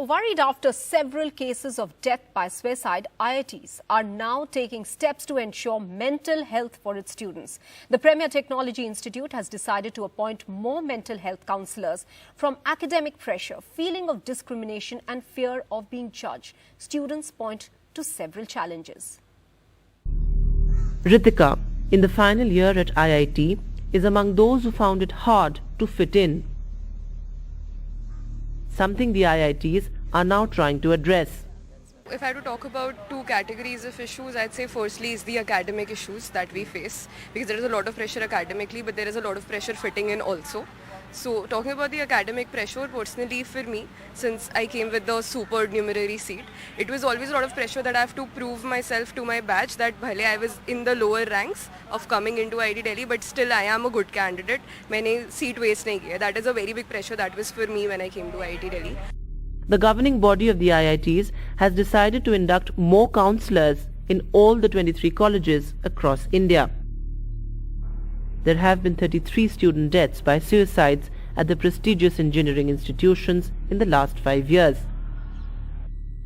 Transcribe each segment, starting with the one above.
Worried after several cases of death by suicide, IITs are now taking steps to ensure mental health for its students. The Premier Technology Institute has decided to appoint more mental health counsellors. From academic pressure, feeling of discrimination and fear of being judged, students point to several challenges. Ritika, in the final year at IIT, is among those who found it hard to fit in. Something the IITs are now trying to address. If I had to talk about two categories of issues, I'd say firstly is the academic issues that we face, because there is a lot of pressure academically, but there is a lot of pressure fitting in also. So talking about the academic pressure, personally for me, since I came with the supernumerary seat, it was always a lot of pressure that I have to prove myself to my batch that bhale I was in the lower ranks of coming into IIT Delhi, but still I am a good candidate. मैंने seat waste नहीं किया. That is a very big pressure that was for me when I came to IIT Delhi. The governing body of the IITs has decided to induct more counsellors in all the 23 colleges across India. There have been 33 student deaths by suicides at the prestigious engineering institutions in the last 5 years,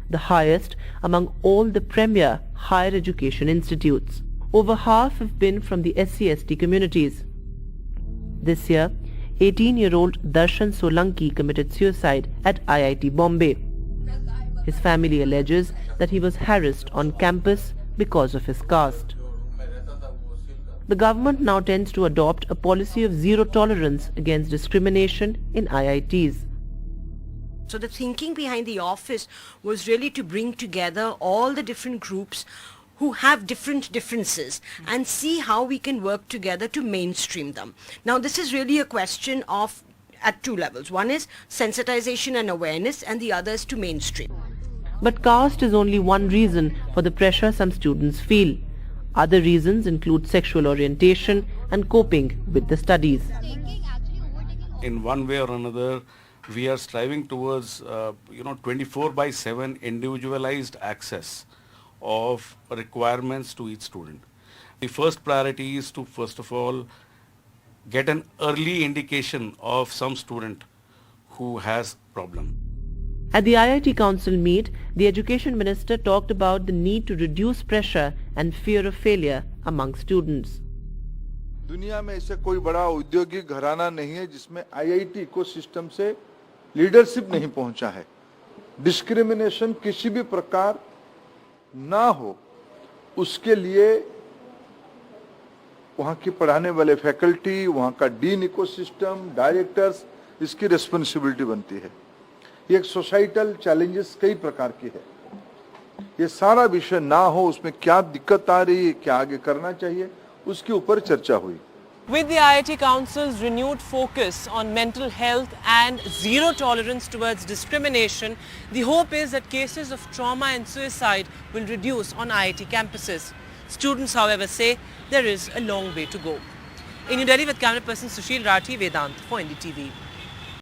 the highest among all the premier higher education institutes. Over half have been from the SC/ST communities. This year, 18-year-old Darshan Solanki committed suicide at IIT Bombay. His family alleges that he was harassed on campus because of his caste. The government now tends to adopt a policy of zero tolerance against discrimination in IITs. So the thinking behind the office was really to bring together all the different groups who have different differences and see how we can work together to mainstream them. Now this is really a question of at two levels. One is sensitization and awareness, and the other is to mainstream. But caste is only one reason for the pressure some students feel. Other reasons include sexual orientation and coping with the studies. In one way or another, we are striving towards 24/7 individualized access of requirements to each student. The first priority is to first of all get an early indication of some student who has problem. At the IIT Council meet, the Education Minister talked about the need to reduce pressure and fear of failure among students. दुनिया में ऐसे कोई बड़ा औद्योगिक घराना नहीं है जिसमें IIT इकोसिस्टम से लीडरशिप नहीं पहुंचा है. डिस्क्रिमिनेशन किसी भी प्रकार ना हो, उसके लिए वहां की पढ़ाने वाले फैकल्टी, वहां का डीन इकोसिस्टम, डायरेक्टर्स, इसकी रिस्पांसिबिलिटी बनती है. ये एक सोसाइटल चैलेंजेस कई प्रकार की है. ये सारा विषय ना हो, उसमें क्या दिक्कत आ रही है, क्या आगे करना चाहिए, उसके ऊपर चर्चा हुई. With the IIT Council's renewed focus on mental health and zero tolerance towards discrimination, the hope is that cases of trauma and suicide will reduce on IIT campuses. Students, however, say there is a long way to go. In New Delhi with camera person Sushil Rathi, Vedant for NDTV.